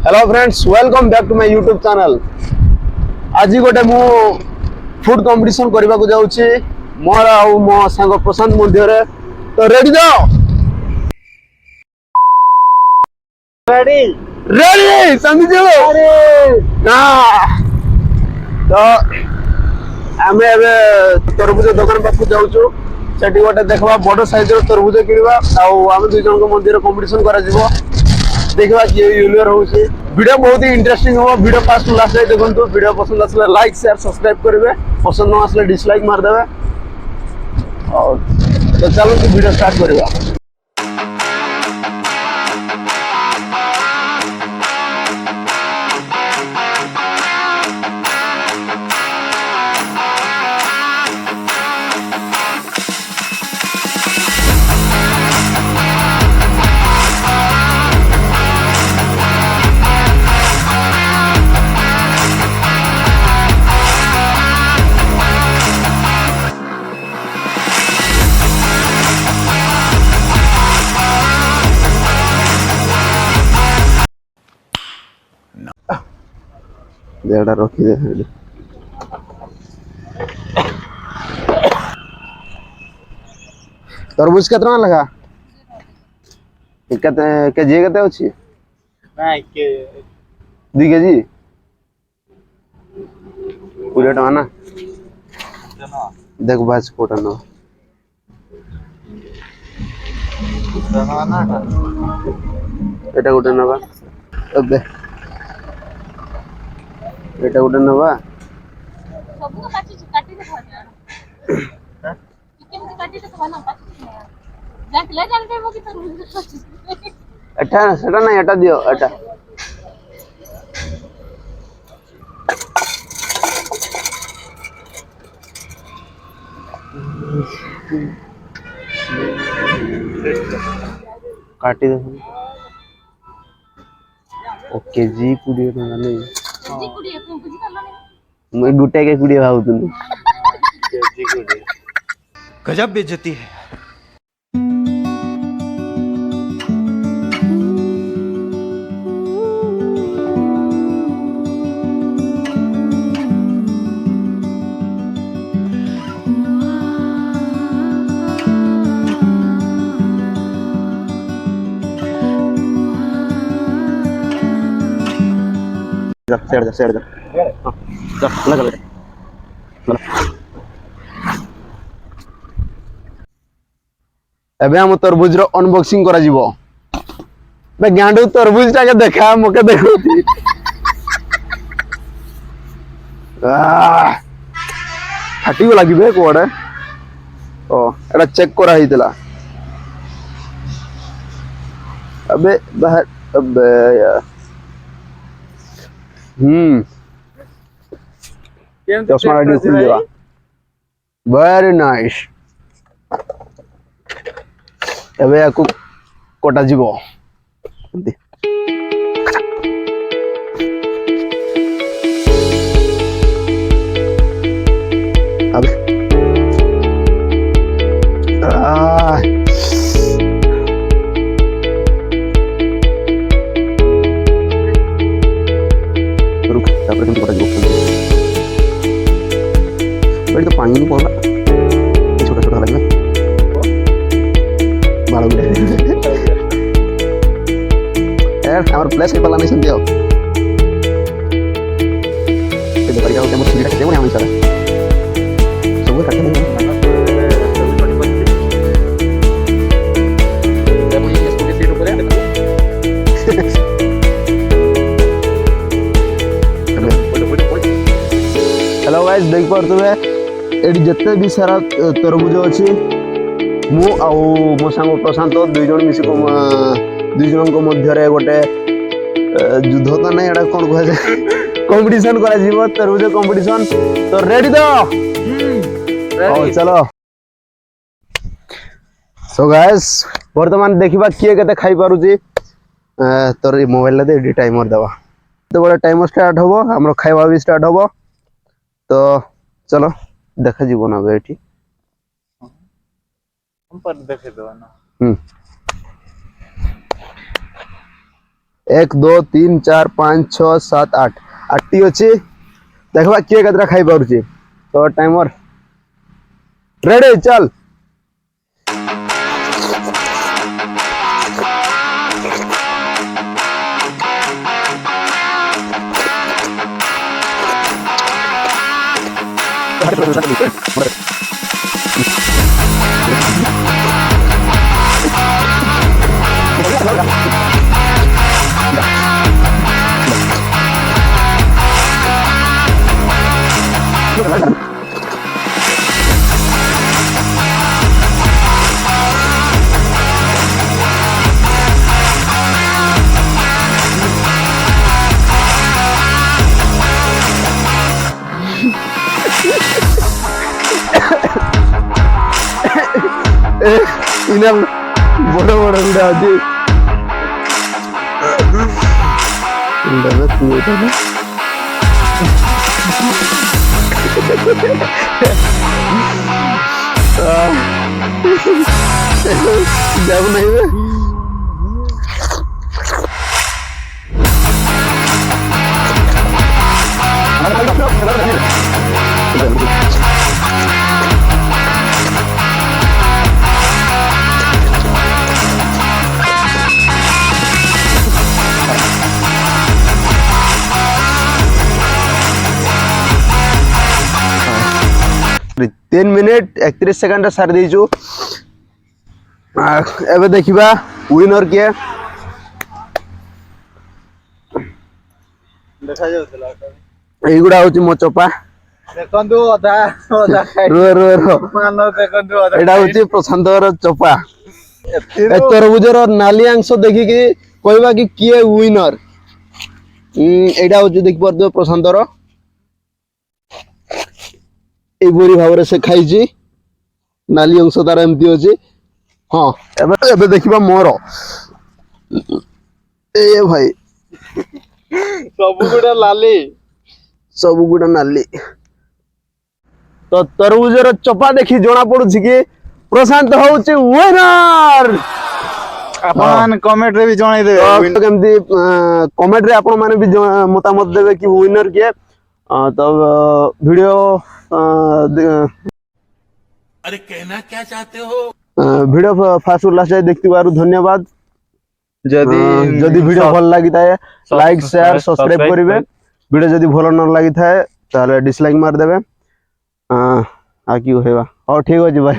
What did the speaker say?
Hello friends, welcome back to my YouTube channel. आज गोटे मु फूड कंपटीशन करबा को जाउची मोर आ मो संग प्रशांत मध्य रे। तो रेडी जाओ। रेडी रेडी समझो। अरे ना तो आमे एबे तरबुज दुकान पाखु जाउछु। सेठी गोटे देखबा बड़ साइज रो तरबुज किनबा आ आमे दुई जन को मध्य रे कंपटीशन करा जिवो। देखा किए यूनियर होउची। वीडियो बहुत ही इंटरेस्टिंग हो। वीडियो फास्ट लास्ट तक देखंतु। वीडियो पसंद आसले लाइक शेयर सब्सक्राइब करेंगे, पसंद न आसले डिसलाइक मार देबे। और तो चलो वीडियो स्टार्ट करिवा। देड़ा रखी दे हेडी तरबूज केतना लगा केते केजी केते अछि नहीं के 2 केजी 20 टका ना जना देख बाज कोटा न जना ना एटा गोटे नबा अबे एटा गोटे नबा सब को काटी दे भाजा चिकन काटी दे खाना काटी जाक ले जाते वो की तरह एटा सेटा ना एटा दियो एटा काटी दे ओके जी 20 टका नहीं जी कुड़ी को बुझी करलो नहीं मैं गुटे के 20 भावतुनु जी गुड गजब बेइज्जती है। सेड जा हां लगा एबे हम तरबुज रो अनबॉक्सिंग करा जीवो बे गांडू तरबुज टा के देखा मके देखोती फाटी गला कि बे कोडे ओ एटा चेक करा हितला अबे बाहर अबे यार चश्मा रेडी खुल देवा वेरी नाइस एबे याकू कोटा जीवो अबे रुक तापर तुम कोटा जीवो बड़ी तो पानी नहीं पड़ा छोटा छोटा लगे बाल उड़े यार हमारे प्लेस के पला नहीं सुनते हो ये देखो क्या हम छुरी रखते हैं हम सारा सब वो करते हैं हेलो गाइस देख पारतबे एडी जत्ते भी सारा तरबुज अछि मु आ मो संग प्रशांत दुई जन मिसी को दुई जन को मध्य रे गोटे युद्ध तो नहीं एडा कोन कह जाय कंपटीशन करा जीव तरबुज कंपटीशन। तो रेडी तो ओ चलो सो गाइस वर्तमान देखिबा किए केते खाई पारुची तोर मोबाइल ले दे टाइमर देवा तो बड़ा टाइमर स्टार्ट होबो हमरो खाइबा भी स्टार्ट होबो। तो चलो देखा जीवन ना बेटी हम पर देखे दो ना 1 2 3 4 5 6 7 8 8टी अछि देखबा किए कतरा खाई पारुची तो टाइमर रेडी चल इना बड़ा बड़ा गुड़ा अछि इंदा तू एटा ना जब नहीं है तीन मिनिट 31 सेकंड सारी देचु एबे देखिबा विनर के देखा जाउतला एगुडा होची मो चोपा देखंतु अधा अधा खाइ रो रो रो मान देखंतु अधा एडा होची प्रशांतर चोपा ए तरबुजर नाली अंश देखि कि कहबा कि किए विनर एडा होची देख परदो प्रशांतर एबोरी भावरे से खाइची नाली अंश तार एमती अछि हां एबे एबे देखिबा मोर ए भाई सब गुडा नाली तो तरबुजर चोपा देखि जोना पडुछि कि प्रशांत होउछि विनर अपन कमेंट रे भी जणाई देबे तो केमती कमेंट रे आपण माने भी मतामत देबे कि विनर के तो वीडियो अरे कहना क्या चाहते हो वीडियो फास्ट लास्ट जाए देखथिबारु धन्यवाद जदि वीडियो भल लागि थाए लाइक शेयर सब्सक्राइब करिवे वीडियो जदि भल न लागि थाए ताले डिसलाइक मार देबे आ की होइबा और ठीक हो जी भाई।